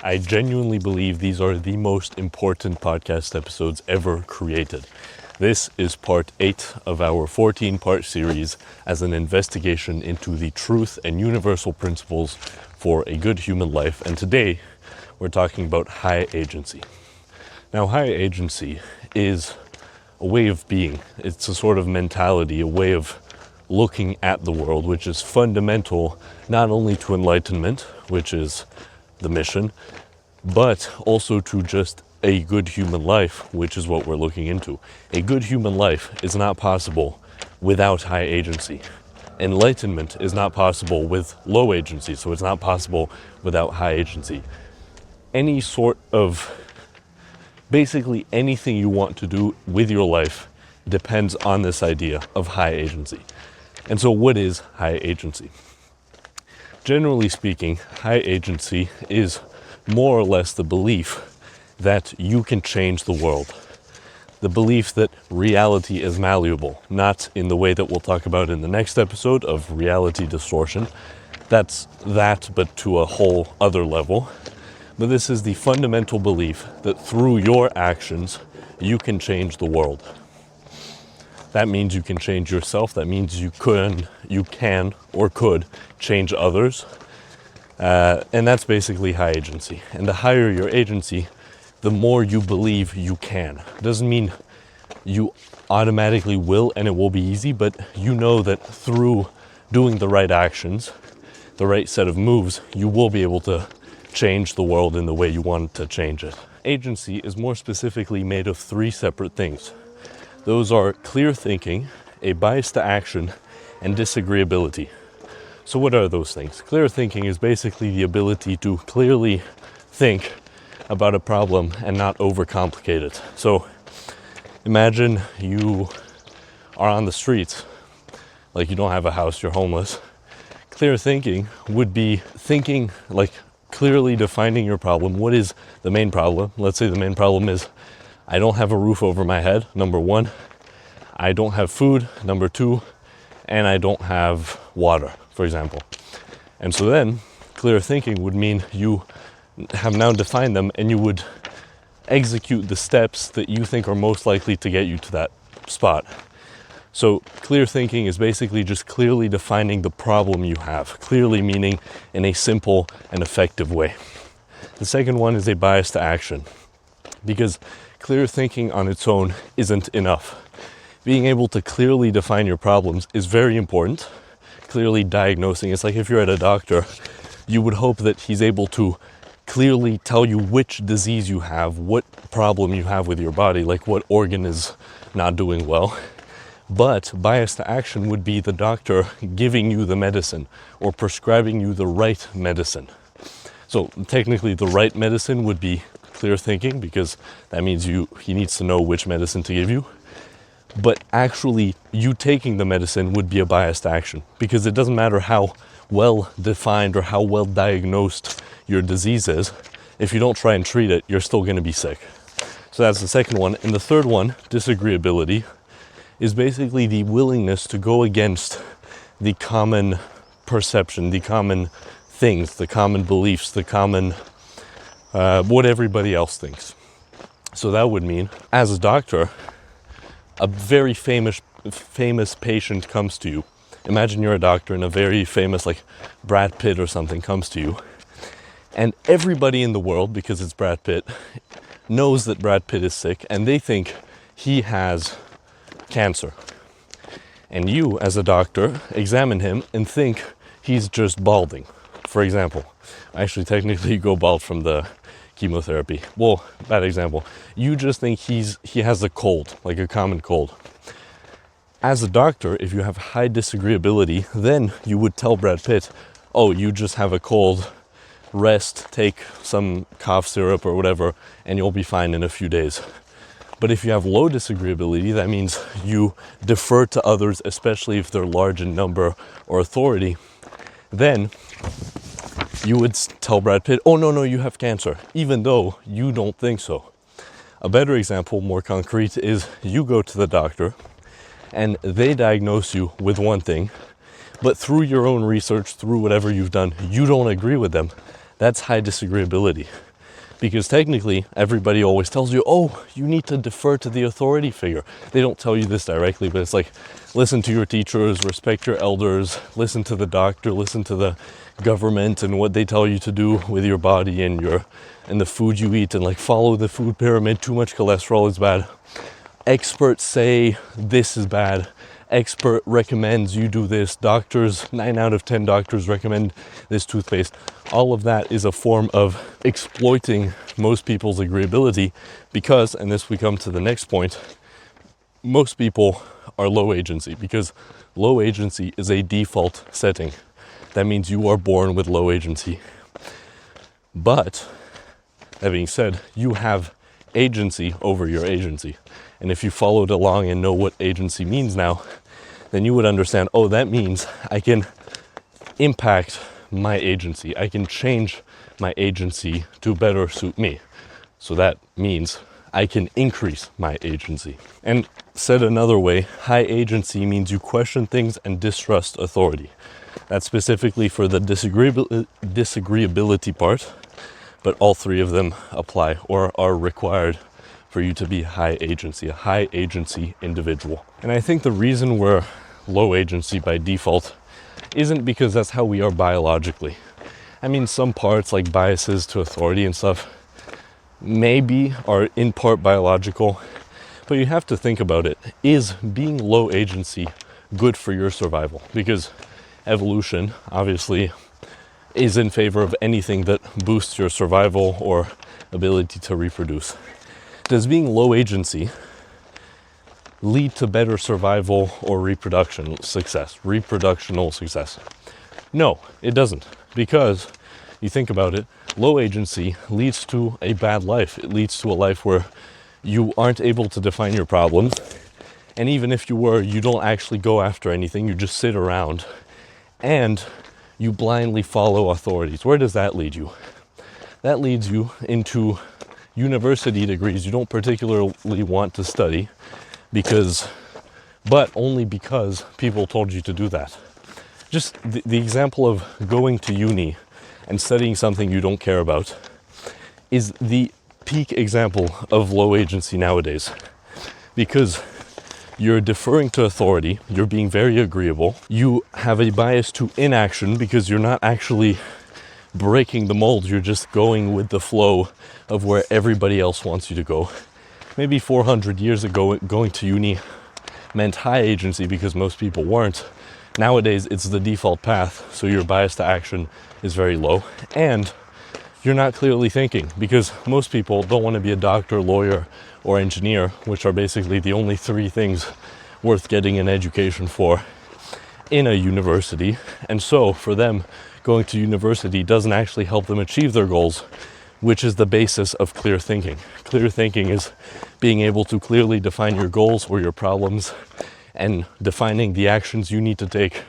I genuinely believe these are the most important podcast episodes ever created. This is part 8 of our 14-part series as an investigation into the truth and universal principles for a good human life. And today, we're talking about high agency. Now, high agency is a way of being. It's a sort of mentality, a way of looking at the world, which is fundamental not only to enlightenment, which is the mission, but also to just a good human life, which is what we're looking into. A good human life is not possible without high agency. Enlightenment is not possible with low agency, so it's not possible without high agency. Any sort of, basically anything you want to do with your life depends on this idea of high agency. And so what is high agency? Generally speaking, high agency is more or less the belief that you can change the world. The belief that reality is malleable, not in the way that we'll talk about in the next episode of reality distortion. That's that, but to a whole other level. But this is the fundamental belief that through your actions, you can change the world. That means you can change yourself. That means you can or could change others. And that's basically high agency. And the higher your agency, the more you believe you can. It doesn't mean you automatically will and it will be easy, but you know that through doing the right actions, the right set of moves, you will be able to change the world in the way you want to change it. Agency is more specifically made of 3 separate things. Those are clear thinking, a bias to action, and disagreeability. So what are those things? Clear thinking is basically the ability to clearly think about a problem and not overcomplicate it. So imagine you are on the streets, like you don't have a house, you're homeless. Clear thinking would be thinking, like clearly defining your problem. What is the main problem? Let's say the main problem is I don't have a roof over my head, number 1. I don't have food, number 2. And I don't have water, for example. And so then, clear thinking would mean you have now defined them and you would execute the steps that you think are most likely to get you to that spot. So clear thinking is basically just clearly defining the problem you have. Clearly meaning in a simple and effective way. The second one is a bias to action. Because clear thinking on its own isn't enough. Being able to clearly define your problems is very important. Clearly diagnosing, it's like if you're at a doctor, you would hope that he's able to clearly tell you which disease you have, what problem you have with your body, like what organ is not doing well. But bias to action would be the doctor giving you the medicine or prescribing you the right medicine. So technically the right medicine would be clear thinking, because that means he needs to know which medicine to give you. But actually you taking the medicine would be a biased action, because it doesn't matter how well defined or how well diagnosed your disease is. If you don't try and treat it, you're still going to be sick. So that's the second one. And the third one, disagreeability, is basically the willingness to go against the common perception, the common things, the common beliefs, the common what everybody else thinks. So that would mean, as a doctor, a very famous patient comes to you. Imagine you're a doctor and a very famous, like Brad Pitt or something, comes to you. And everybody in the world, because it's Brad Pitt, knows that Brad Pitt is sick and they think he has cancer. And you, as a doctor, examine him and think he's just balding, for example. Actually, technically you go bald from the chemotherapy. Well, bad example. You just think he has a cold, like a common cold. As a doctor, if you have high disagreeability, then you would tell Brad Pitt, oh, you just have a cold, rest, take some cough syrup or whatever, and you'll be fine in a few days. But if you have low disagreeability, that means you defer to others, especially if they're large in number or authority, then you would tell Brad Pitt, oh, no, you have cancer, even though you don't think so. A better example, more concrete, is you go to the doctor and they diagnose you with one thing, but through your own research, through whatever you've done, you don't agree with them. That's high disagreeability. Because technically, everybody always tells you, oh, you need to defer to the authority figure. They don't tell you this directly, but it's like, listen to your teachers, respect your elders, listen to the doctor, listen to the government and what they tell you to do with your body and the food you eat, and like follow the food pyramid. Too much cholesterol is bad. Experts say this is bad. Expert recommends you do this. Doctors, 9 out of 10 doctors recommend this toothpaste. All of that is a form of exploiting most people's agreeability because, and this we come to the next point, most people are low agency because low agency is a default setting. That means you are born with low agency. But, that being said, you have agency over your agency. And if you followed along and know what agency means now, then you would understand, oh, that means I can impact my agency. I can change my agency to better suit me. So that means I can increase my agency. And said another way, high agency means you question things and distrust authority. That's specifically for the disagreeability part, but all three of them apply or are required for you to be high agency, a high agency individual. And I think the reason we're low agency by default isn't because that's how we are biologically. I mean, some parts like biases to authority and stuff maybe are in part biological, but you have to think about it. Is being low agency good for your survival? Because evolution obviously is in favor of anything that boosts your survival or ability to reproduce. Does being low agency lead to better survival or reproductional success? No, it doesn't. Because you think about it, low agency leads to a bad life. It leads to a life where you aren't able to define your problems. And even if you were, you don't actually go after anything. You just sit around and you blindly follow authorities. Where does that lead you? That leads you into university degrees you don't particularly want to study but only because people told you to do that. Just the example of going to uni and studying something you don't care about is the peak example of low agency nowadays, because you're deferring to authority, you're being very agreeable, you have a bias to inaction because you're not actually breaking the mold, you're just going with the flow of where everybody else wants you to go. Maybe 400 years ago, going to uni meant high agency because most people weren't. Nowadays, it's the default path, so your bias to action is very low. And you're not clearly thinking because most people don't want to be a doctor, lawyer, or engineer, which are basically the only three things worth getting an education for in a university. And so for them, going to university doesn't actually help them achieve their goals, which is the basis of clear thinking. Clear thinking is being able to clearly define your goals or your problems and defining the actions you need to take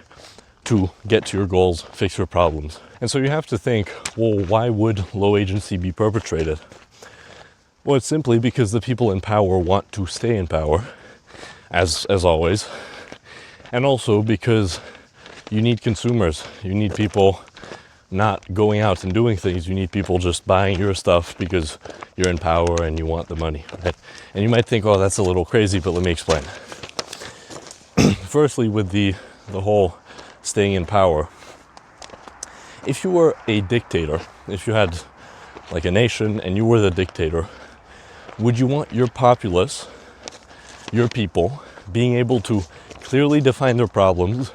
to get to your goals, fix your problems. And so you have to think, well, why would low agency be perpetrated? Well, it's simply because the people in power want to stay in power, as always. And also because you need consumers. You need people not going out and doing things. You need people just buying your stuff because you're in power and you want the money, right? And you might think, oh, that's a little crazy, but let me explain. Firstly, with the whole staying in power, if you were a dictator, if you had like a nation and you were the dictator, would you want your populace, your people, being able to clearly define their problems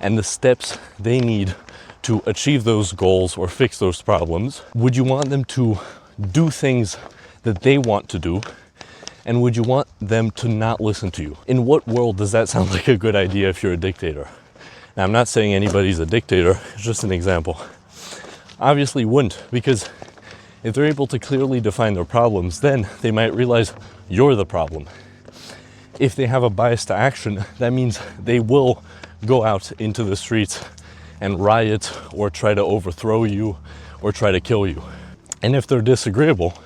and the steps they need to achieve those goals or fix those problems? Would you want them to do things that they want to do? And would you want them to not listen to you? In what world does that sound like a good idea if you're a dictator? Now, I'm not saying anybody's a dictator, it's just an example. Obviously wouldn't, because if they're able to clearly define their problems, then they might realize you're the problem. If they have a bias to action, that means they will go out into the streets and riot or try to overthrow you or try to kill you. And if they're disagreeable,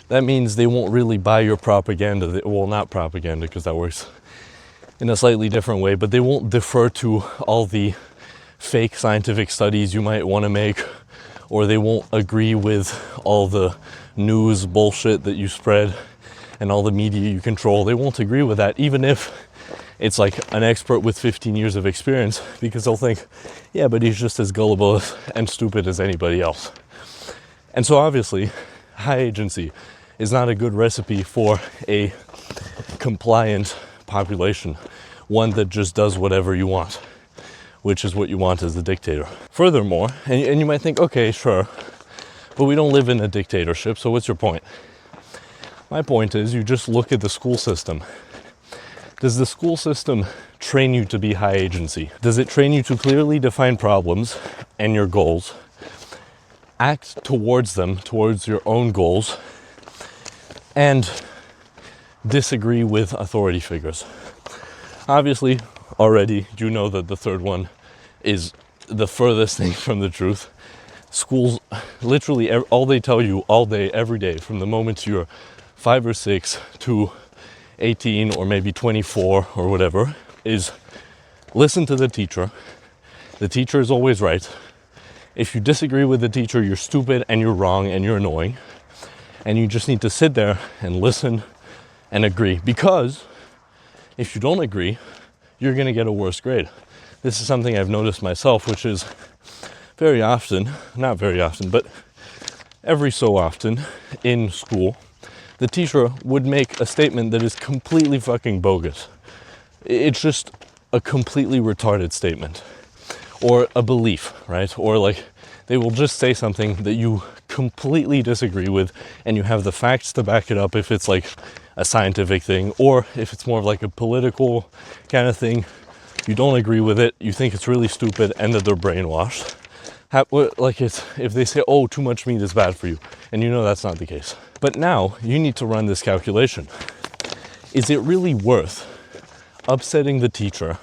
that means they won't really buy your propaganda. Well, not propaganda, because that works in a slightly different way, but they won't defer to all the fake scientific studies you might want to make or they won't agree with all the news bullshit that you spread and all the media you control. They won't agree with that, even if it's like an expert with 15 years of experience, because they'll think, yeah, but he's just as gullible and stupid as anybody else. And so obviously, high agency is not a good recipe for a compliant population, one that just does whatever you want, which is what you want as a dictator. Furthermore, and you might think, okay, sure, but we don't live in a dictatorship, so what's your point? My point is, you just look at the school system. Does the school system train you to be high agency? Does it train you to clearly define problems and your goals, act towards them, towards your own goals, and disagree with authority figures? Obviously, already you know that the third one is the furthest thing from the truth. Schools, literally all they tell you all day, every day, from the moment you're 5 or 6 to 18 or maybe 24 or whatever, is listen to the teacher. The teacher is always right. If you disagree with the teacher, you're stupid and you're wrong and you're annoying. And you just need to sit there and listen and agree. Because if you don't agree, you're going to get a worse grade. This is something I've noticed myself, which is very often, not very often, but every so often in school, the teacher would make a statement that is completely fucking bogus. It's just a completely retarded statement. Or a belief, right? Or like, they will just say something that you completely disagree with, and you have the facts to back it up if it's like a scientific thing, or if it's more of like a political kind of thing, you don't agree with it, you think it's really stupid, and that they're brainwashed. Like it's, if they say, oh, too much meat is bad for you, and you know that's not the case. But now you need to run this calculation. Is it really worth upsetting the teacher,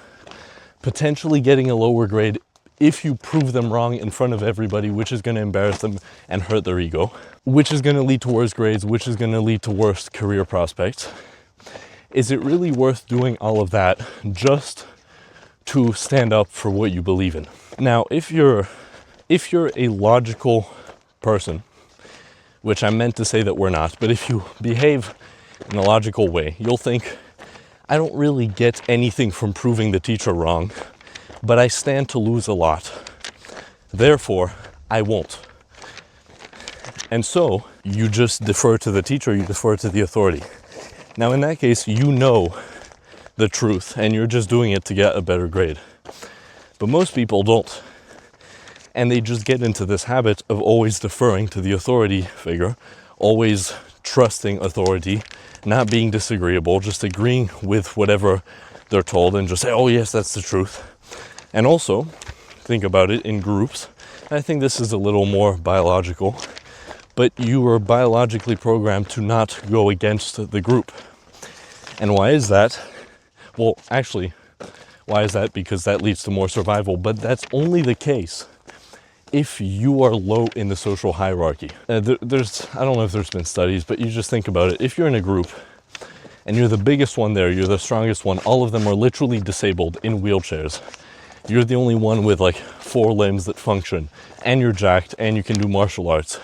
potentially getting a lower grade if you prove them wrong in front of everybody, which is going to embarrass them and hurt their ego, which is going to lead to worse grades, which is going to lead to worse career prospects? Is it really worth doing all of that just to stand up for what you believe in? Now, if you're a logical person, which I meant to say that we're not, but if you behave in a logical way, you'll think, I don't really get anything from proving the teacher wrong, but I stand to lose a lot. Therefore, I won't. And so you just defer to the teacher, you defer to the authority. Now, in that case, you know the truth and you're just doing it to get a better grade. But most people don't. And they just get into this habit of always deferring to the authority figure, always trusting authority, not being disagreeable, just agreeing with whatever they're told and just say, oh yes, that's the truth. And also, think about it in groups. I think this is a little more biological, but you are biologically programmed to not go against the group. And why is that? Well, actually, why is that? Because that leads to more survival, but that's only the case if you are low in the social hierarchy. I don't know if there's been studies, but you just think about it. If you're in a group and you're the biggest one there, you're the strongest one, all of them are literally disabled in wheelchairs. You're the only one with like 4 limbs that function, and you're jacked, and you can do martial arts.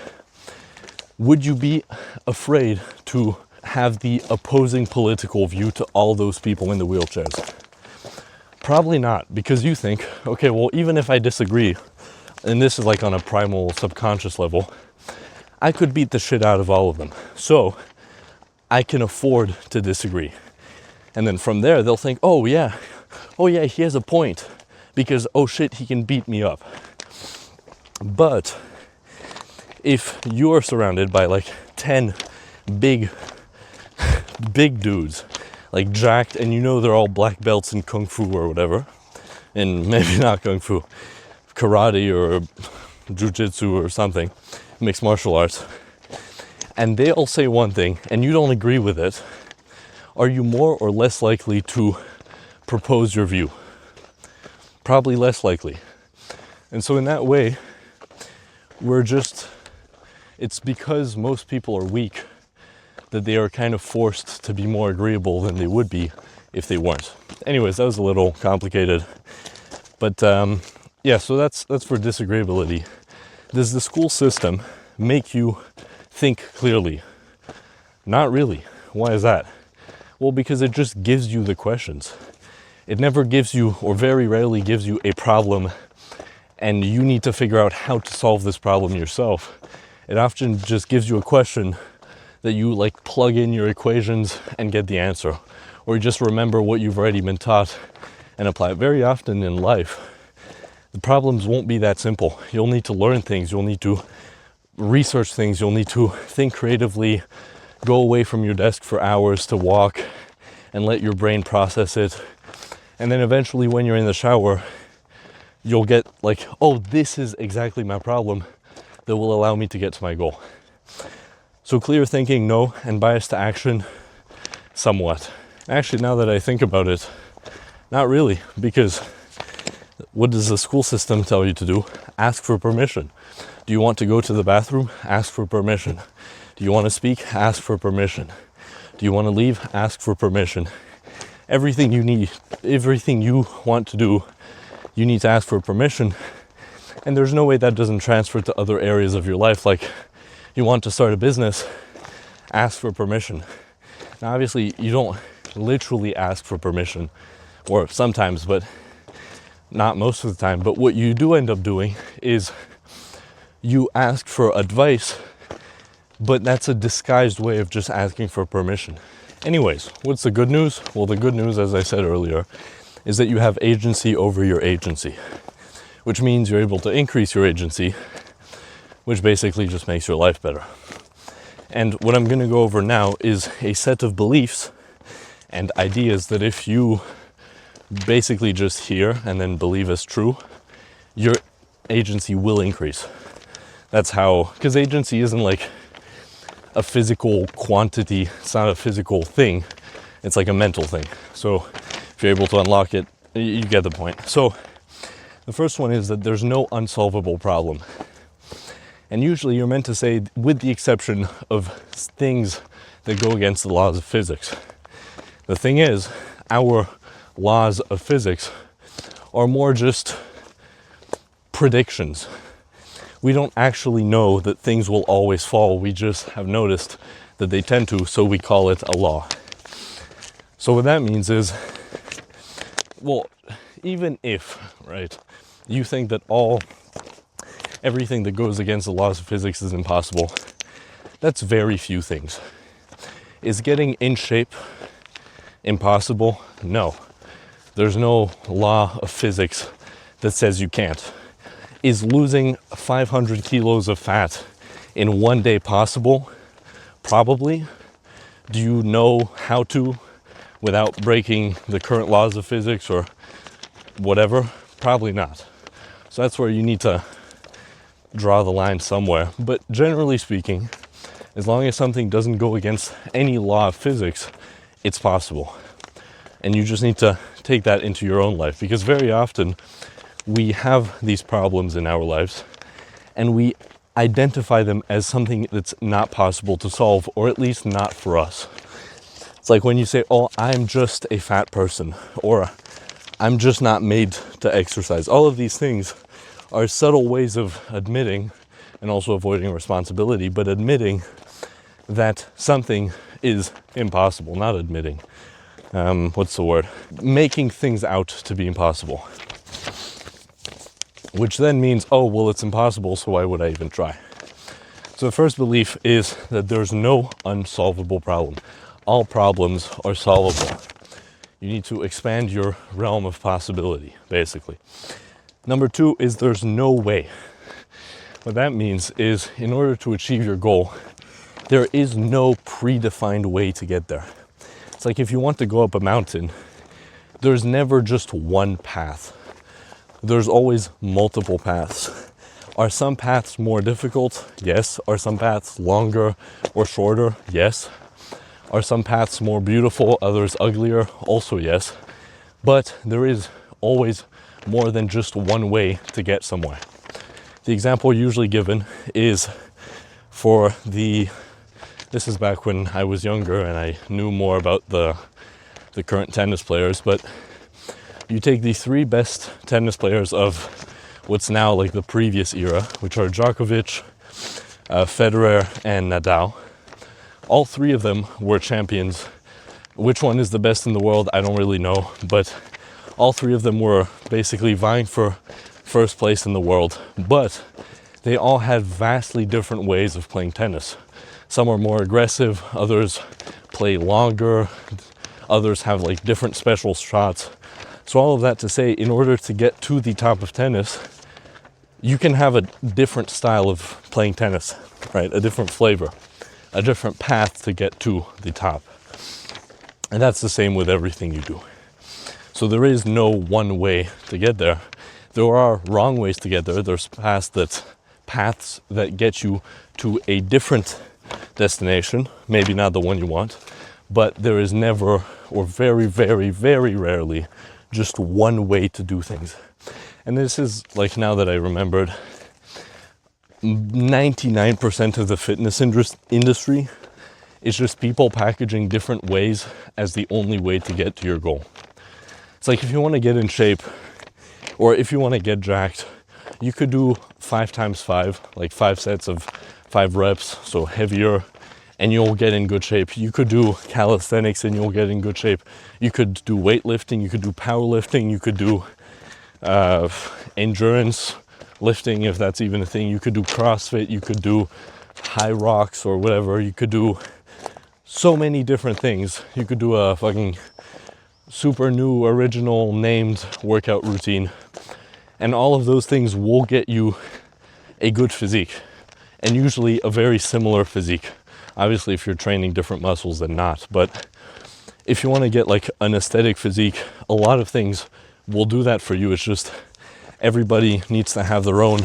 Would you be afraid to have the opposing political view to all those people in the wheelchairs? Probably not, because you think, okay, well, even if I disagree, and this is like on a primal subconscious level, I could beat the shit out of all of them. So I can afford to disagree. And then from there, they'll think, oh yeah, he has a point, because, oh shit, he can beat me up. But if you are surrounded by like 10 big dudes, like jacked, and you know they're all black belts in kung fu or whatever, and maybe not kung fu, karate or jujitsu or something, mixed martial arts, and they all say one thing and you don't agree with it, are you more or less likely to propose your view? Probably less likely. And so in that way, it's because most people are weak that they are kind of forced to be more agreeable than they would be if they weren't. Anyways, that was a little complicated, but yeah, so that's for disagreeability. Does the school system make you think clearly? Not really. Why is that? Well, because it just gives you the questions. It never gives you, or very rarely gives you, a problem and you need to figure out how to solve this problem yourself. It often just gives you a question that you like plug in your equations and get the answer. Or you just remember what you've already been taught and apply it. Very often in life, the problems won't be that simple. You'll need to learn things, you'll need to research things, you'll need to think creatively, go away from your desk for hours to walk and let your brain process it. And then eventually when you're in the shower, you'll get like, oh, this is exactly my problem that will allow me to get to my goal. So clear thinking, no, and bias to action, somewhat. Actually, now that I think about it, not really, because what does the school system tell you to do? Ask for permission. Do you want to go to the bathroom? Ask for permission. Do you want to speak? Ask for permission. Do you want to leave? Ask for permission. Everything you need, everything you want to do, you need to ask for permission. And there's no way that doesn't transfer to other areas of your life. Like, you want to start a business, ask for permission. Now, obviously, you don't literally ask for permission, or sometimes, but not most of the time. But what you do end up doing is you ask for advice, but that's a disguised way of just asking for permission. Anyways, what's the good news? Well, the good news, as I said earlier, is that you have agency over your agency, which means you're able to increase your agency, which basically just makes your life better. And what I'm going to go over now is a set of beliefs and ideas that if you basically just hear and then believe as true, your agency will increase. That's how, because agency isn't like a physical quantity, it's not a physical thing, it's like a mental thing. So if you're able to unlock it, you get the point. So the first one is that there's no unsolvable problem. And usually you're meant to say, with the exception of things that go against the laws of physics. The thing is, our laws of physics are more just predictions. We don't actually know that things will always fall. We just have noticed that they tend to, so we call it a law. So what that means is, well, even if, right, you think that everything that goes against the laws of physics is impossible, that's very few things. Is getting in shape impossible? No. There's no law of physics that says you can't. Is losing 500 kilos of fat in one day possible? Probably. Do you know how to without breaking the current laws of physics or whatever? Probably not. So that's where you need to draw the line somewhere. But generally speaking, as long as something doesn't go against any law of physics, it's possible. And you just need to take that into your own life, because very often we have these problems in our lives and we identify them as something that's not possible to solve, or at least not for us. It's like when you say, oh, I'm just a fat person, or I'm just not made to exercise. All of these things are subtle ways of admitting, and also avoiding responsibility, but admitting that something is impossible. Not admitting, making things out to be impossible. Which then means, oh, well, it's impossible, so why would I even try? So the first belief is that there's no unsolvable problem. All problems are solvable. You need to expand your realm of possibility, basically. Number two is there's no way. What that means is, in order to achieve your goal, there is no predefined way to get there. It's like if you want to go up a mountain, there's never just one path. There's always multiple paths. Are some paths more difficult? Yes. Are some paths longer or shorter? Yes. Are some paths more beautiful, others uglier? Also yes. But there is always more than just one way to get somewhere. The example usually given is this is back when I was younger and I knew more about the current tennis players, but you take the three best tennis players of what's now like the previous era, which are Djokovic, Federer, and Nadal. All three of them were champions. Which one is the best in the world, I don't really know, but all three of them were basically vying for first place in the world, but they all had vastly different ways of playing tennis. Some are more aggressive, others play longer, others have like different special shots. So all of that to say, in order to get to the top of tennis, you can have a different style of playing tennis, right? A different flavor, a different path to get to the top. And that's the same with everything you do. So there is no one way to get there. There are wrong ways to get there. There's paths that get you to a different destination, maybe not the one you want, but there is never, or very, very, very rarely, just one way to do things. And this is, like, now that I remembered, 99% of the fitness industry is just people packaging different ways as the only way to get to your goal. It's like, if you want to get in shape, or if you want to get jacked, you could do 5 times 5, like 5 sets of 5 reps, so heavier, and you'll get in good shape. You could do calisthenics and you'll get in good shape. You could do weightlifting, you could do powerlifting, you could do endurance lifting, if that's even a thing. You could do CrossFit, you could do high rocks or whatever. You could do so many different things. You could do a fucking super new, original, named workout routine. And all of those things will get you a good physique, and usually a very similar physique. Obviously, if you're training different muscles, then not. But if you want to get like an aesthetic physique, a lot of things will do that for you. It's just everybody needs to have their own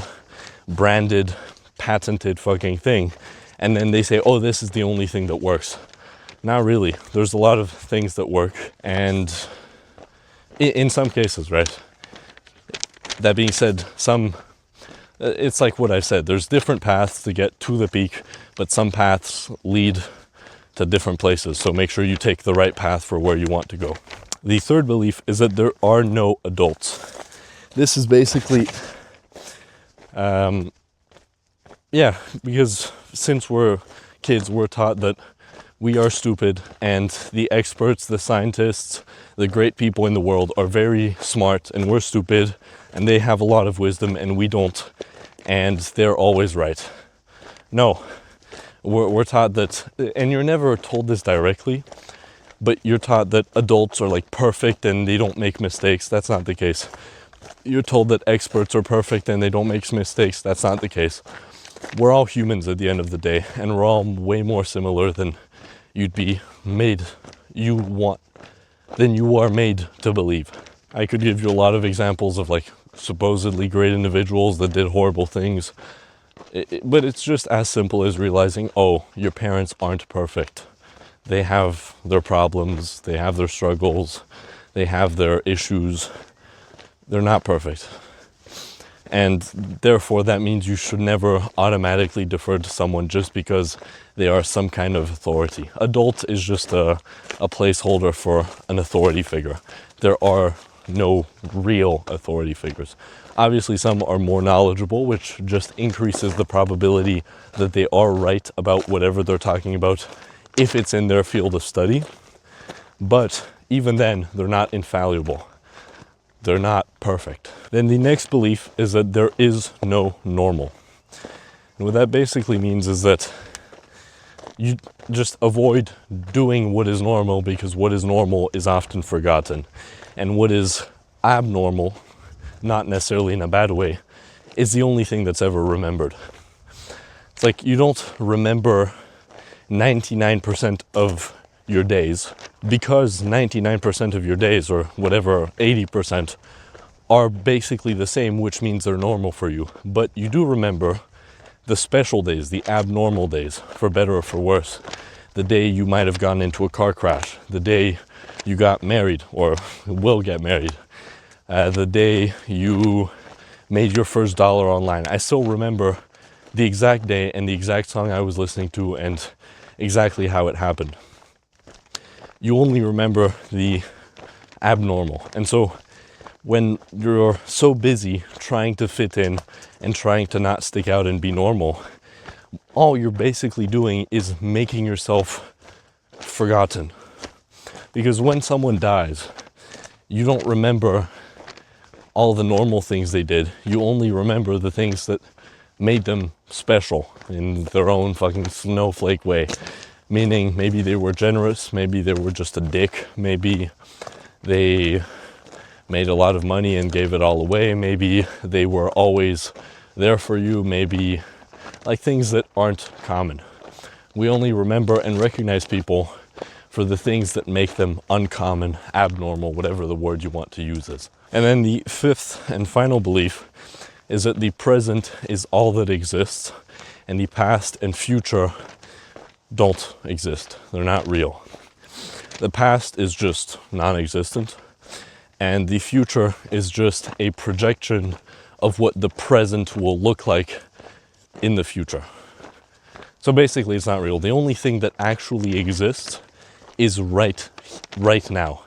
branded, patented fucking thing. And then they say, oh, this is the only thing that works. Not really. There's a lot of things that work. And in some cases, right? That being said, it's like what I said, there's different paths to get to the peak, but some paths lead to different places. So make sure you take the right path for where you want to go. The third belief is that there are no adults. This is basically, because since we're kids, we're taught that we are stupid, and the experts, the scientists, the great people in the world are very smart, and we're stupid, and they have a lot of wisdom and we don't, and they're always right. No, we're taught that, and you're never told this directly, but you're taught that adults are like perfect and they don't make mistakes. That's not the case. You're told that experts are perfect and they don't make mistakes. That's not the case. We're all humans at the end of the day, and we're all way more similar than you are made to believe. I could give you a lot of examples of like supposedly great individuals that did horrible things, but it's just as simple as realizing, oh, your parents aren't perfect. They have their problems, they have their struggles, they have their issues. They're not perfect. And therefore, that means you should never automatically defer to someone just because they are some kind of authority. Adult is just a placeholder for an authority figure. There are no real authority figures. Obviously, some are more knowledgeable, which just increases the probability that they are right about whatever they're talking about if it's in their field of study. But even then, they're not infallible. They're not perfect. Then the next belief is that there is no normal. And what that basically means is that you just avoid doing what is normal, because what is normal is often forgotten. And what is abnormal, not necessarily in a bad way, is the only thing that's ever remembered. It's like you don't remember 99% of your days, because 99% of your days, or whatever, 80%, are basically the same, which means they're normal for you. But you do remember the special days, the abnormal days, for better or for worse. The day you might have gotten into a car crash, the day you got married or will get married, the day you made your first dollar online. I still remember the exact day and the exact song I was listening to and exactly how it happened. You only remember the abnormal. And so when you're so busy trying to fit in and trying to not stick out and be normal, all you're basically doing is making yourself forgotten. Because when someone dies, you don't remember all the normal things they did. You only remember the things that made them special in their own fucking snowflake way. Meaning maybe they were generous, maybe they were just a dick, maybe they made a lot of money and gave it all away, maybe they were always there for you, maybe like things that aren't common. We only remember and recognize people for the things that make them uncommon, abnormal, whatever the word you want to use is. And then the fifth and final belief is that the present is all that exists, and the past and future don't exist. They're not real. The past is just non-existent, and the future is just a projection of what the present will look like in the future. So basically it's not real. The only thing that actually exists is right now.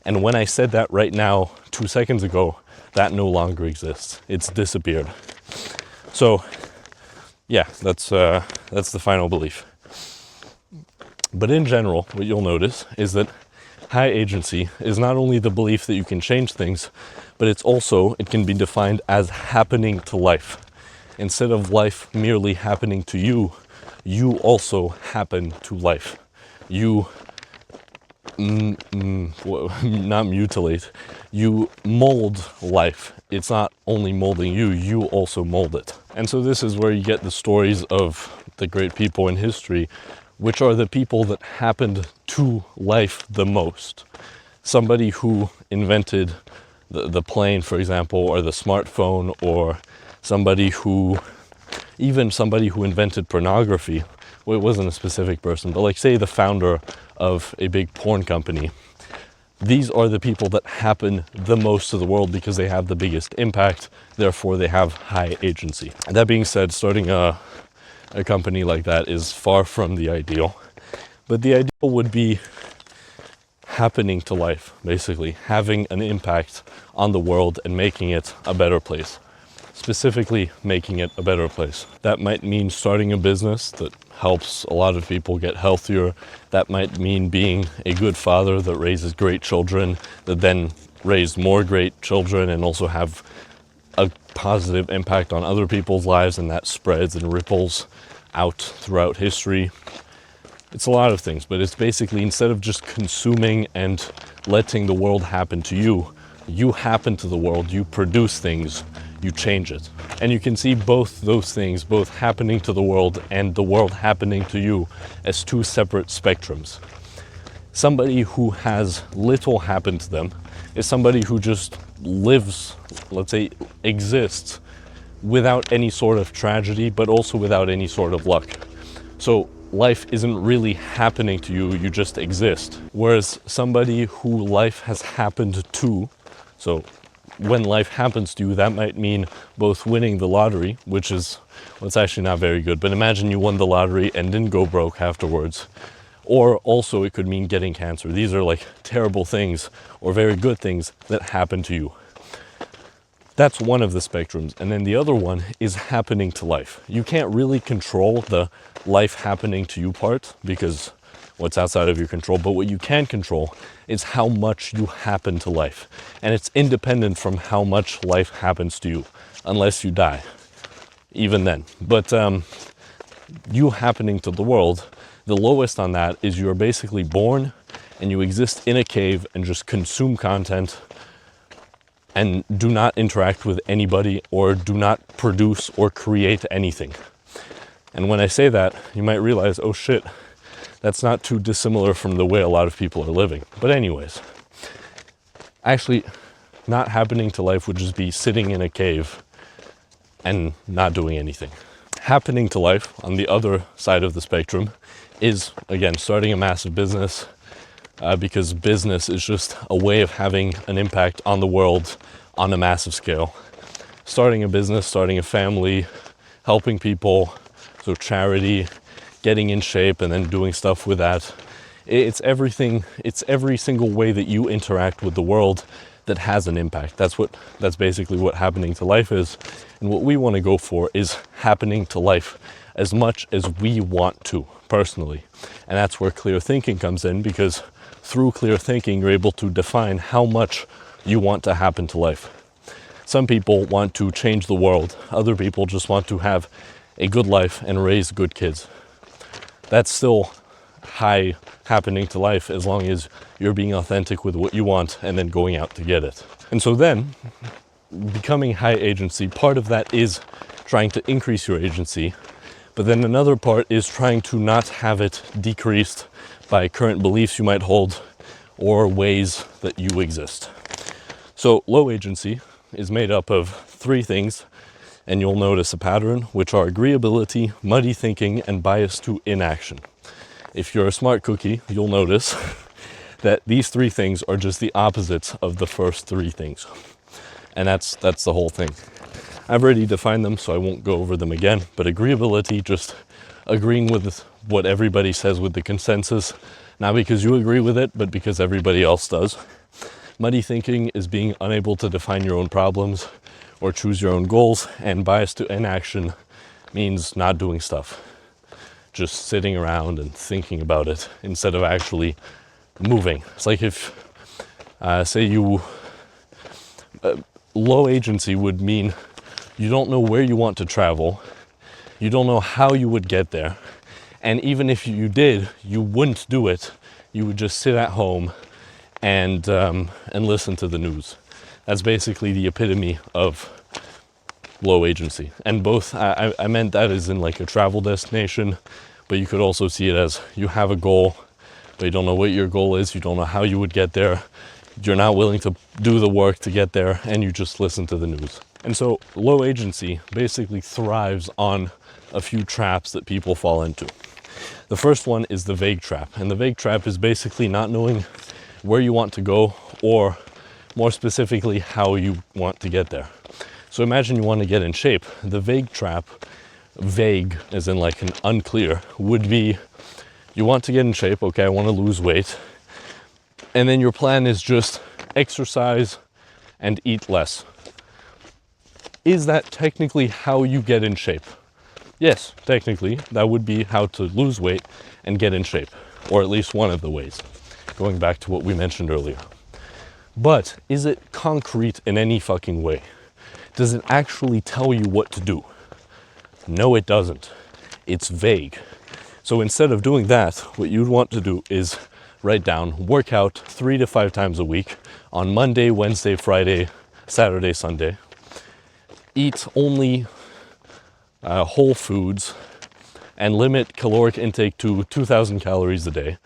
And when I said that right now 2 seconds ago, that no longer exists. It's disappeared. So yeah, that's the final belief. But in general, what you'll notice is that high agency is not only the belief that you can change things, but it can be defined as happening to life. Instead of life merely happening to you, you also happen to life. You not mutilate, you mold life. It's not only molding you, you also mold it. And so this is where you get the stories of the great people in history, which are the people that happened to life the most. Somebody who invented the plane, for example, or the smartphone, or somebody who invented pornography. Well, it wasn't a specific person, but like say the founder of a big porn company. These are the people that happen the most to the world because they have the biggest impact, therefore they have high agency. And that being said, starting a company like that is far from the ideal. But the ideal would be happening to life, basically, having an impact on the world and making it a better place. Specifically, making it a better place. That might mean starting a business that helps a lot of people get healthier. That might mean being a good father that raises great children, that then raise more great children and also have a positive impact on other people's lives, and that spreads and ripples out throughout history. It's a lot of things, but it's basically, instead of just consuming and letting the world happen to you, you happen to the world, you produce things, you change it. And you can see both those things, both happening to the world and the world happening to you, as two separate spectrums. Somebody who has little happen to them is somebody who just lives, let's say, exists without any sort of tragedy, but also without any sort of luck. So life isn't really happening to you, you just exist. Whereas somebody who life has happened to, so when life happens to you, that might mean both winning the lottery, which is, well, it's actually not very good, but imagine you won the lottery and didn't go broke afterwards. Or also it could mean getting cancer. These are like terrible things or very good things that happen to you. That's one of the spectrums. And then the other one is happening to life. You can't really control the life happening to you part because what's outside of your control, but what you can control is how much you happen to life. And it's independent from how much life happens to you, unless you die, even then. But you happening to the world, the lowest on that is you're basically born and you exist in a cave and just consume content and do not interact with anybody or do not produce or create anything. And when I say that, you might realize, oh shit, that's not too dissimilar from the way a lot of people are living. But anyways, actually not happening to life would just be sitting in a cave and not doing anything. Happening to life on the other side of the spectrum is, again, starting a massive business, because business is just a way of having an impact on the world on a massive scale. Starting a business, starting a family, helping people, so charity, getting in shape and then doing stuff with that. It's everything, it's every single way that you interact with the world that has an impact. That's basically what happening to life is. And what we want to go for is happening to life as much as we want to personally. And that's where clear thinking comes in, because through clear thinking, you're able to define how much you want to happen to life. Some people want to change the world. Other people just want to have a good life and raise good kids. That's still high happening to life as long as you're being authentic with what you want and then going out to get it. And so then, becoming high agency, part of that is trying to increase your agency, but then another part is trying to not have it decreased by current beliefs you might hold or ways that you exist. So low agency is made up of three things, and you'll notice a pattern, which are agreeability, muddy thinking, and bias to inaction. If you're a smart cookie, you'll notice that these three things are just the opposites of the first three things. And that's the whole thing. I've already defined them, so I won't go over them again, but agreeability, just agreeing with what everybody says with the consensus, not because you agree with it, but because everybody else does. Muddy thinking is being unable to define your own problems or choose your own goals, and bias to inaction means not doing stuff. Just sitting around and thinking about it instead of actually moving. It's like if, low agency would mean you don't know where you want to travel, you don't know how you would get there, and even if you did, you wouldn't do it. You would just sit at home and listen to the news. That's basically the epitome of low agency. And both, I meant that as in like a travel destination, but you could also see it as you have a goal, but you don't know what your goal is, you don't know how you would get there, you're not willing to do the work to get there, and you just listen to the news. And so low agency basically thrives on a few traps that people fall into. The first one is the vague trap, and the vague trap is basically not knowing where you want to go, or more specifically, how you want to get there. So imagine you want to get in shape. The vague trap, vague as in like an unclear, would be you want to get in shape, okay, I want to lose weight, and then your plan is just exercise and eat less. Is that technically how you get in shape? Yes, technically, that would be how to lose weight and get in shape, or at least one of the ways, going back to what we mentioned earlier. But is it concrete in any fucking way? Does it actually tell you what to do? No, it doesn't. It's vague. So instead of doing that, what you'd want to do is write down, work out 3 to 5 times a week on Monday, Wednesday, Friday, Saturday, Sunday. Eat only whole foods and limit caloric intake to 2,000 calories a day.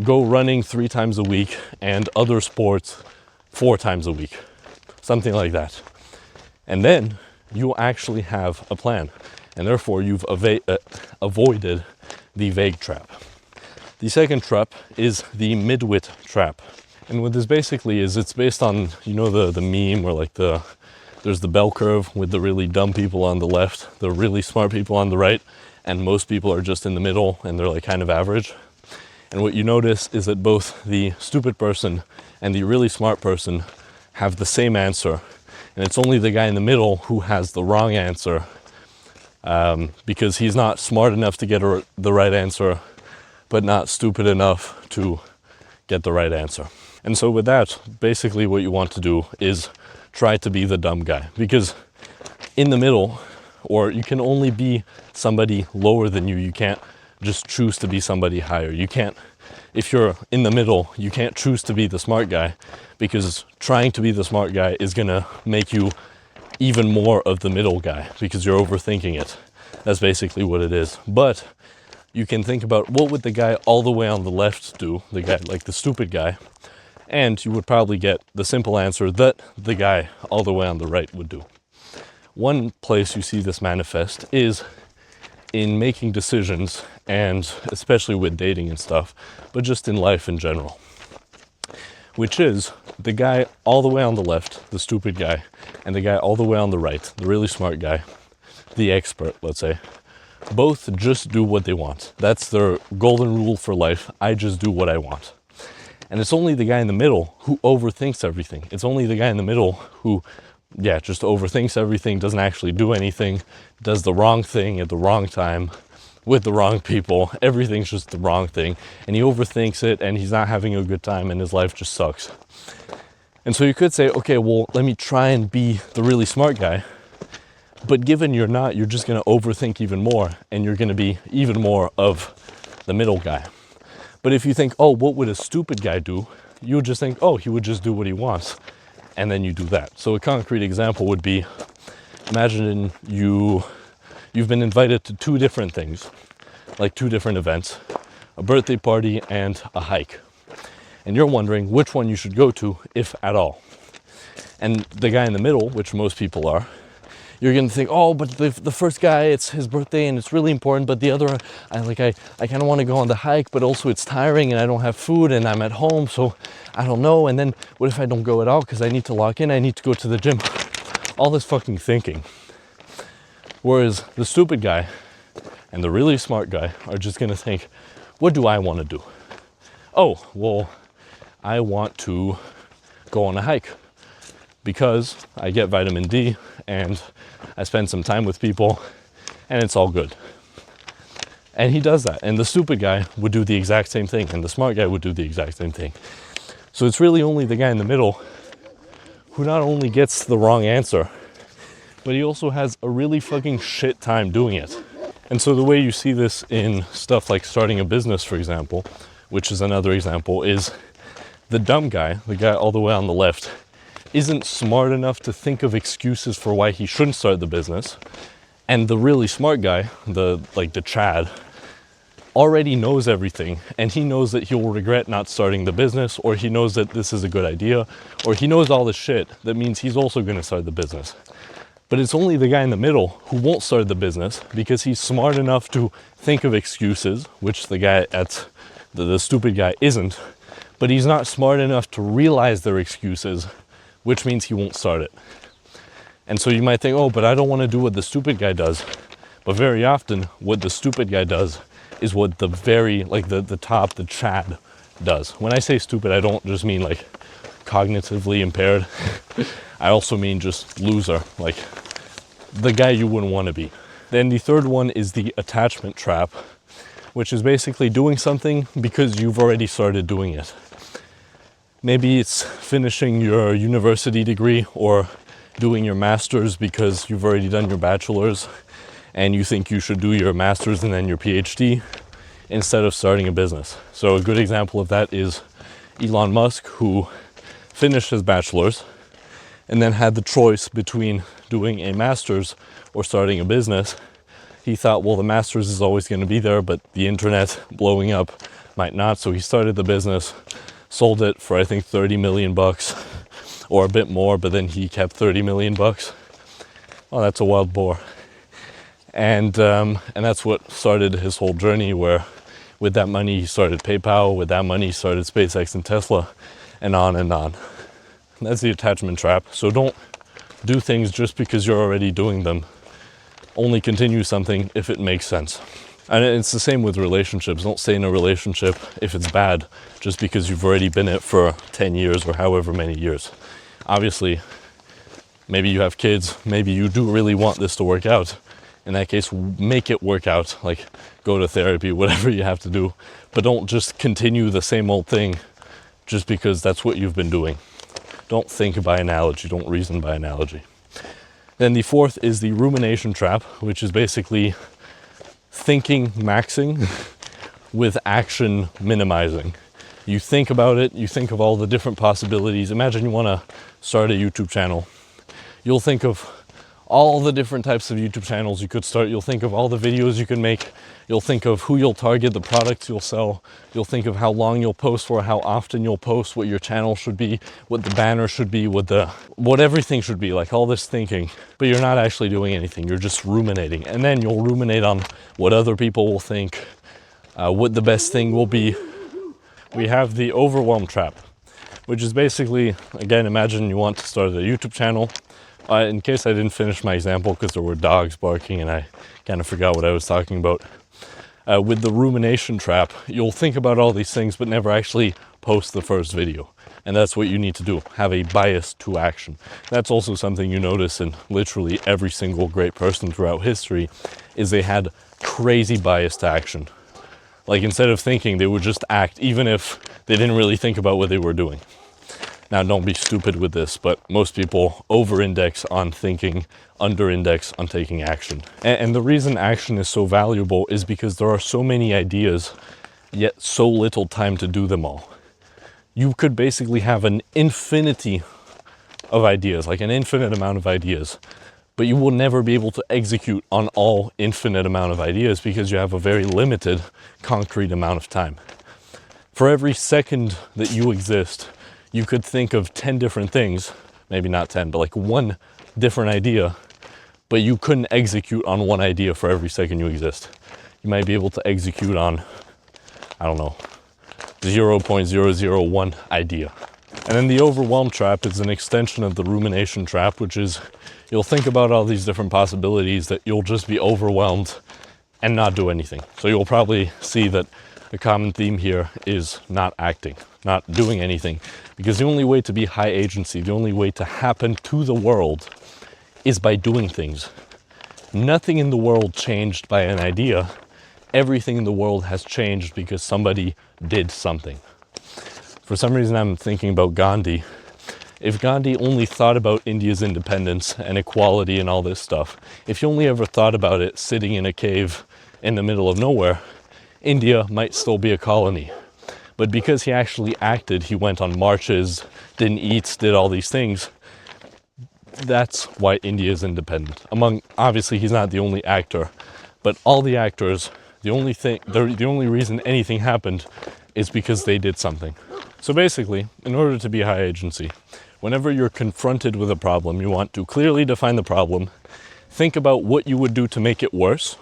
Go running 3 times a week and other sports 4 times a week. Something like that. And then you actually have a plan. And therefore you've avoided the vague trap. The second trap is the midwit trap. And what this basically is, it's based on, you know, the meme where like there's the bell curve with the really dumb people on the left, the really smart people on the right, and most people are just in the middle and they're like kind of average. And what you notice is that both the stupid person and the really smart person have the same answer. And it's only the guy in the middle who has the wrong answer because he's not smart enough to get the right answer, but not stupid enough to get the right answer. And so with that, basically what you want to do is try to be the dumb guy, because in the middle, or you can only be somebody lower than you. You can't just choose to be somebody higher. You can't, if you're in the middle, you can't choose to be the smart guy, because trying to be the smart guy is gonna make you even more of the middle guy because you're overthinking it. That's basically what it is. But you can think about what would the guy all the way on the left do, the guy like the stupid guy, and you would probably get the simple answer that the guy all the way on the right would do. One place you see this manifest is in making decisions, and especially with dating and stuff, but just in life in general, which is the guy all the way on the left, the stupid guy, and the guy all the way on the right, the really smart guy, the expert, let's say, both just do what they want. That's their golden rule for life. I just do what I want. And it's only the guy in the middle who overthinks everything. It's only the guy in the middle who, just overthinks everything, doesn't actually do anything, does the wrong thing at the wrong time, with the wrong people. Everything's just the wrong thing. And he overthinks it, and he's not having a good time, and his life just sucks. And so you could say, okay, well, let me try and be the really smart guy. But given you're not, you're just going to overthink even more, and you're going to be even more of the middle guy. But if you think, oh, what would a stupid guy do? You would just think, oh, he would just do what he wants. And then you do that. So a concrete example would be, imagine you've been invited to two different things, like two different events, a birthday party and a hike. And you're wondering which one you should go to, if at all. And the guy in the middle, which most people are, you're going to think, oh, but the first guy, it's his birthday and it's really important. But the other, I kind of want to go on the hike, but also it's tiring and I don't have food and I'm at home. So I don't know. And then what if I don't go at all? Because I need to lock in. I need to go to the gym. All this fucking thinking. Whereas the stupid guy and the really smart guy are just going to think, what do I want to do? Oh, well, I want to go on a hike because I get vitamin D and I spend some time with people and it's all good. And he does that. And the stupid guy would do the exact same thing, and the smart guy would do the exact same thing. So it's really only the guy in the middle who not only gets the wrong answer, but he also has a really fucking shit time doing it. And so the way you see this in stuff like starting a business, for example, which is another example, is the dumb guy, the guy all the way on the left, isn't smart enough to think of excuses for why he shouldn't start the business. And the really smart guy, the Chad, already knows everything, and he knows that he'll regret not starting the business, or he knows that this is a good idea, or he knows all this shit that means he's also going to start the business. But it's only the guy in the middle who won't start the business because he's smart enough to think of excuses, which the guy at the stupid guy isn't, but he's not smart enough to realize their excuses, which means he won't start it. And so you might think, oh, but I don't want to do what the stupid guy does. But very often what the stupid guy does is what the Chad does. When I say stupid, I don't just mean like cognitively impaired. I also mean just loser, like the guy you wouldn't want to be. Then the third one is the attachment trap, which is basically doing something because you've already started doing it. Maybe it's finishing your university degree or doing your master's because you've already done your bachelor's and you think you should do your master's and then your PhD instead of starting a business. So a good example of that is Elon Musk, who finished his bachelor's and then had the choice between doing a master's or starting a business. He thought, well, the master's is always going to be there, but the internet blowing up might not. So he started the business, sold it for I think 30 million bucks or a bit more, but then he kept 30 million bucks. Oh, that's a wild boar. And that's what started his whole journey, where with that money he started PayPal, with that money he started SpaceX and Tesla, and on and on. And that's the attachment trap. So don't do things just because you're already doing them. Only continue something if it makes sense. And it's the same with relationships. Don't stay in a relationship if it's bad just because you've already been in it for 10 years or however many years. Obviously, maybe you have kids, maybe you do really want this to work out. In that case, make it work out, like go to therapy, whatever you have to do. But don't just continue the same old thing just because that's what you've been doing. Don't think by analogy, don't reason by analogy. Then the fourth is the rumination trap, which is basically thinking maxing with action minimizing. You think about it, you think of all the different possibilities. Imagine you want to start a YouTube channel. You'll think of all the different types of YouTube channels you could start. You'll think of all the videos you can make. You'll think of who you'll target, the products you'll sell. You'll think of how long you'll post for, how often you'll post, what your channel should be, what the banner should be, what everything should be, like all this thinking. But you're not actually doing anything. You're just ruminating. And then you'll ruminate on what other people will think, what the best thing will be. We have the overwhelm trap, which is basically, again, imagine you want to start a YouTube channel. In case I didn't finish my example because there were dogs barking and I kind of forgot what I was talking about. With the rumination trap, you'll think about all these things but never actually post the first video. And that's what you need to do, have a bias to action. That's also something you notice in literally every single great person throughout history, is they had crazy bias to action. Like, instead of thinking, they would just act, even if they didn't really think about what they were doing. Now, don't be stupid with this, but most people over-index on thinking, under-index on taking action. And the reason action is so valuable is because there are so many ideas, yet so little time to do them all. You could basically have an infinity of ideas, like an infinite amount of ideas, but you will never be able to execute on all infinite amount of ideas because you have a very limited, concrete amount of time. For every second that you exist, you could think of 10 different things, maybe not 10, but like one different idea, but you couldn't execute on one idea for every second you exist. You might be able to execute on, I don't know, 0.001 idea. And then the overwhelm trap is an extension of the rumination trap, which is you'll think about all these different possibilities that you'll just be overwhelmed and not do anything. So you'll probably see that a common theme here is not acting, not doing anything, because the only way to be high agency, the only way to happen to the world is by doing things. Nothing in the world changed by an idea. Everything in the world has changed because somebody did something. For some reason, I'm thinking about Gandhi. If Gandhi only thought about India's independence and equality and all this stuff, if he only ever thought about it sitting in a cave in the middle of nowhere, India might still be a colony. But because he actually acted, he went on marches, didn't eat, did all these things, that's why India is independent. Obviously, he's not the only actor, but all the actors, the only reason anything happened is because they did something. So basically, in order to be high agency, whenever you're confronted with a problem, you want to clearly define the problem, think about what you would do to make it worse.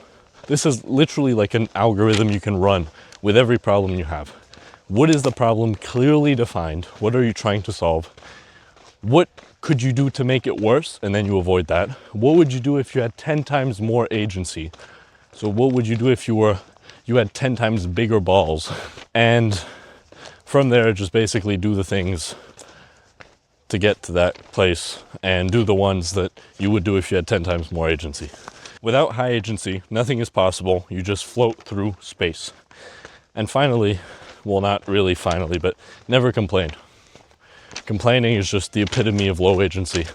This is literally like an algorithm you can run with every problem you have. What is the problem clearly defined? What are you trying to solve? What could you do to make it worse? And then you avoid that. What would you do if you had 10 times more agency? So what would you do if you had 10 times bigger balls? And from there, just basically do the things to get to that place and do the ones that you would do if you had 10 times more agency. Without high agency, nothing is possible. You just float through space. And finally, well, not really finally, but never complain. Complaining is just the epitome of low agency.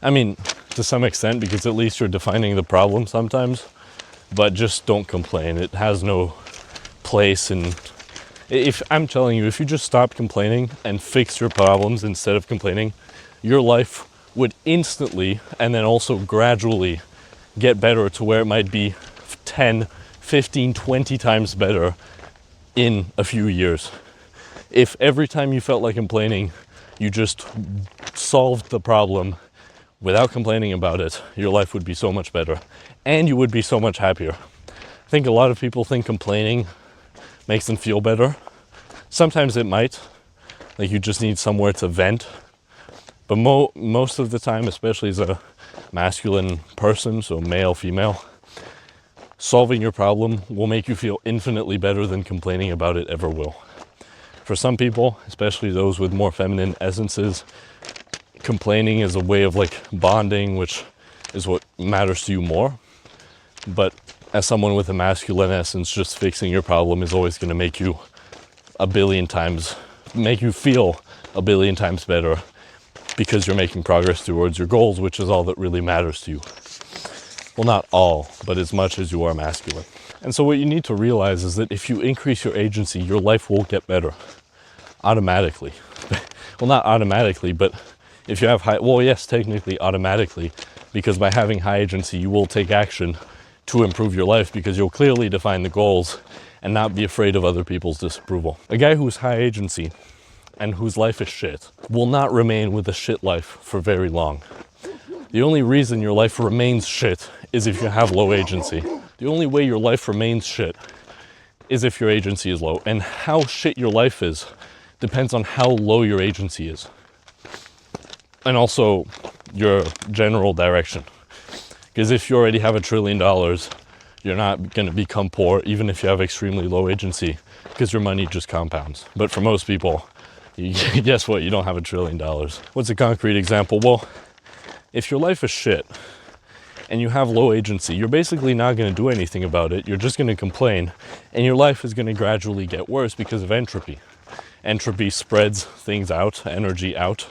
I mean, to some extent, because at least you're defining the problem sometimes, but just don't complain. It has no place in... If I'm telling you, if you just stop complaining and fix your problems instead of complaining, your life would instantly and then also gradually get better to where it might be 10, 15, 20 times better in a few years. If every time you felt like complaining, you just solved the problem without complaining about it, your life would be so much better and you would be so much happier. I think a lot of people think complaining makes them feel better. Sometimes it might, like you just need somewhere to vent. But most of the time, especially as a masculine person, so male, female, solving your problem will make you feel infinitely better than complaining about it ever will. For some people, especially those with more feminine essences, complaining is a way of like bonding, which is what matters to you more. But as someone with a masculine essence, just fixing your problem is always going to make you feel a billion times better because you're making progress towards your goals, which is all that really matters to you. Well, not all, but as much as you are masculine. And so what you need to realize is that if you increase your agency, your life will get better automatically. Well, not automatically, but if you have yes, technically automatically, because by having high agency, you will take action to improve your life because you'll clearly define the goals and not be afraid of other people's disapproval. A guy who's high agency and whose life is shit will not remain with a shit life for very long. The only reason your life remains shit is if you have low agency. The only way your life remains shit is if your agency is low. And how shit your life is depends on how low your agency is. And also your general direction. Because if you already have $1 trillion, You're not going to become poor even if you have extremely low agency, because your money just compounds. But for most people, guess what? You don't have $1 trillion. What's a concrete example? Well, if your life is shit and you have low agency, you're basically not going to do anything about it. You're just going to complain, and your life is going to gradually get worse because of entropy. Entropy spreads things out, energy out,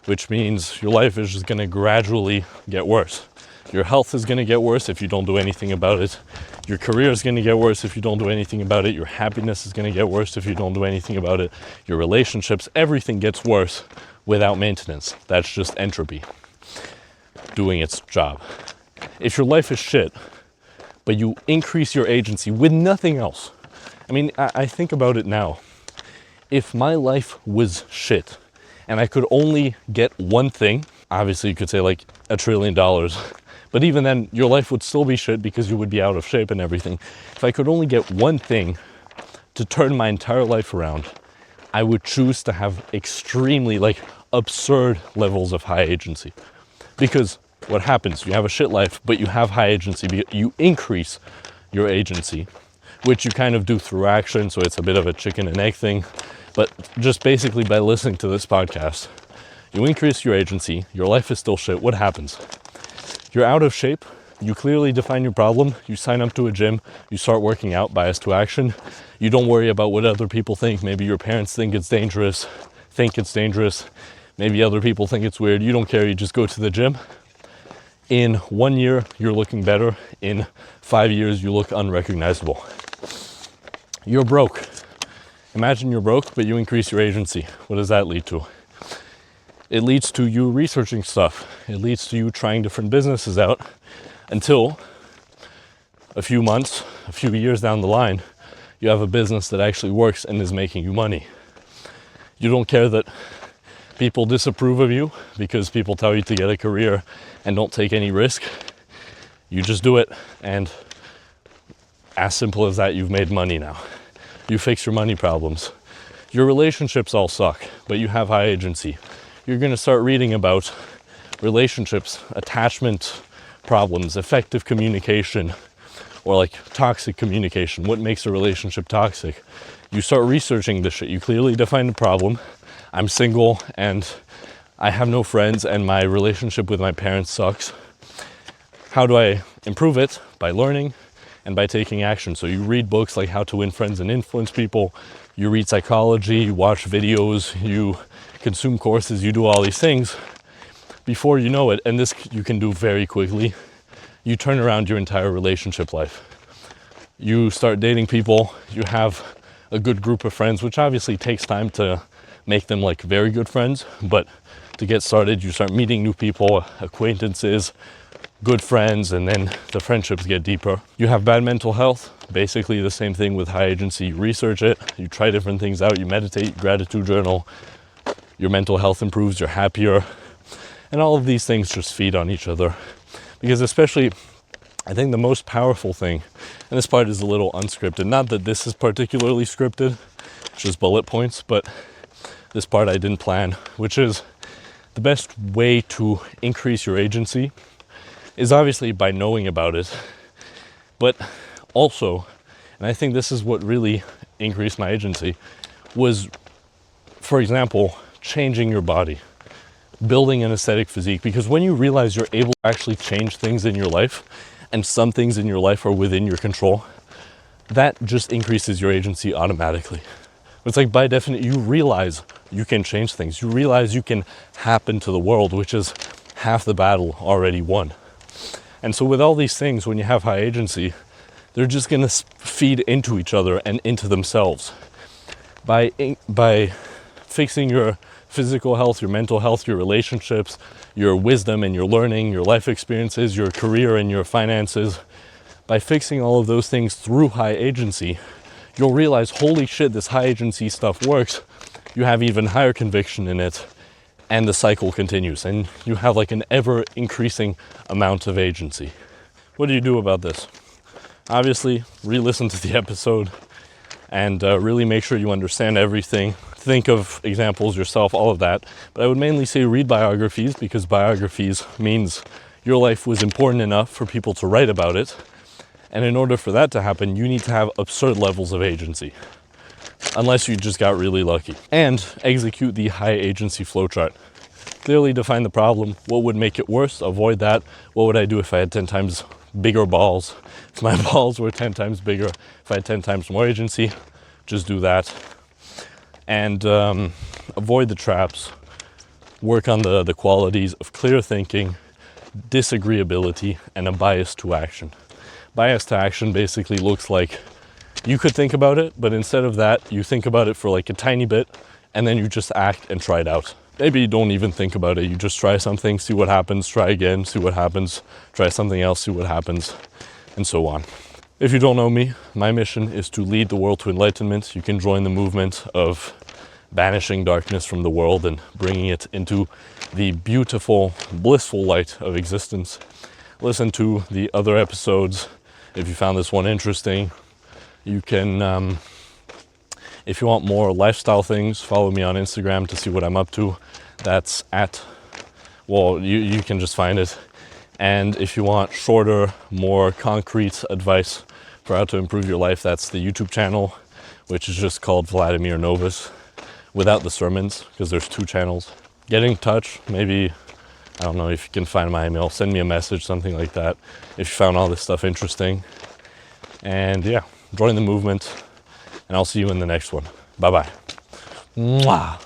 which means your life is just going to gradually get worse. Your health is going to get worse if you don't do anything about it. Your career is going to get worse if you don't do anything about it. Your happiness is going to get worse if you don't do anything about it. Your relationships, everything gets worse without maintenance. That's just entropy doing its job. If your life is shit, but you increase your agency with nothing else. I mean, I think about it now. If my life was shit and I could only get one thing, obviously you could say like $1 trillion, but even then your life would still be shit because you would be out of shape and everything. If I could only get one thing to turn my entire life around, I would choose to have extremely, like, absurd levels of high agency. Because what happens? You have a shit life, but you have high agency. You increase your agency, which you kind of do through action, so it's a bit of a chicken and egg thing. But just basically by listening to this podcast, you increase your agency, your life is still shit. What happens? You're out of shape, you clearly define your problem, you sign up to a gym, you start working out, bias to action. You don't worry about what other people think. Maybe your parents think it's dangerous. Maybe other people think it's weird. You don't care, you just go to the gym. In 1 year, you're looking better. In 5 years, you look unrecognizable. You're broke. Imagine you're broke, but you increase your agency. What does that lead to? It leads to you researching stuff. It leads to you trying different businesses out until a few months, a few years down the line, you have a business that actually works and is making you money. You don't care that people disapprove of you because people tell you to get a career and don't take any risk. You just do it, and as simple as that, you've made money now. You fix your money problems. Your relationships all suck, but you have high agency. You're going to start reading about relationships, attachment problems, effective communication, or like toxic communication. What makes a relationship toxic? You start researching this shit. You clearly define the problem. I'm single and I have no friends and my relationship with my parents sucks. How do I improve it? By learning and by taking action. So you read books like How to Win Friends and Influence People. You read psychology, you watch videos, you consume courses, you do all these things. Before you know it, and this you can do very quickly, you turn around your entire relationship life. You start dating people, you have a good group of friends, which obviously takes time to make them like very good friends, but to get started, you start meeting new people, acquaintances, good friends, and then the friendships get deeper. You have bad mental health, basically the same thing with high agency. You research it, you try different things out, you meditate, gratitude journal, your mental health improves, you're happier, and all of these things just feed on each other. Because especially, I think the most powerful thing, and this part is a little unscripted, not that this is particularly scripted, it's just bullet points, but this part I didn't plan, which is the best way to increase your agency is obviously by knowing about it, but also, and I think this is what really increased my agency, was, for example, changing your body, building an aesthetic physique. Because when you realize you're able to actually change things in your life, and some things in your life are within your control, that just increases your agency automatically. It's like by definition, you realize you can change things. You realize you can happen to the world, which is half the battle already won. And so with all these things, when you have high agency, they're just going to feed into each other and into themselves. By fixing your physical health, your mental health, your relationships, your wisdom and your learning, your life experiences, your career and your finances, by fixing all of those things through high agency, you'll realize, holy shit, this high agency stuff works. You have even higher conviction in it, and the cycle continues, and you have like an ever increasing amount of agency. What do you do about this? Obviously, re-listen to the episode and really make sure you understand everything. Think of examples yourself, all of that. But I would mainly say read biographies, because biographies means your life was important enough for people to write about it. And in order for that to happen, you need to have absurd levels of agency, unless you just got really lucky. And execute the high agency flowchart. Clearly define the problem. What would make it worse? Avoid that. What would I do if I had 10 times bigger balls? If my balls were 10 times bigger, if I had 10 times more agency, just do that. And avoid the traps. Work on the qualities of clear thinking, disagreeability, and a bias to action. Bias to action basically looks like you could think about it, but instead of that, you think about it for like a tiny bit, and then you just act and try it out. Maybe you don't even think about it. You just try something, see what happens, try again, see what happens, try something else, see what happens, and so on. If you don't know me, my mission is to lead the world to enlightenment. You can join the movement of banishing darkness from the world and bringing it into the beautiful, blissful light of existence. Listen to the other episodes if you found this one interesting. You can, if you want more lifestyle things, follow me on Instagram to see what I'm up to. That's you can just find it. And if you want shorter, more concrete advice for how to improve your life, that's the YouTube channel, which is just called Vladimir Novus, without the sermons, because there's 2 channels. Get in touch, maybe, I don't know if you can find my email, send me a message, something like that, if you found all this stuff interesting. And yeah, join the movement, and I'll see you in the next one. Bye-bye. Mwah.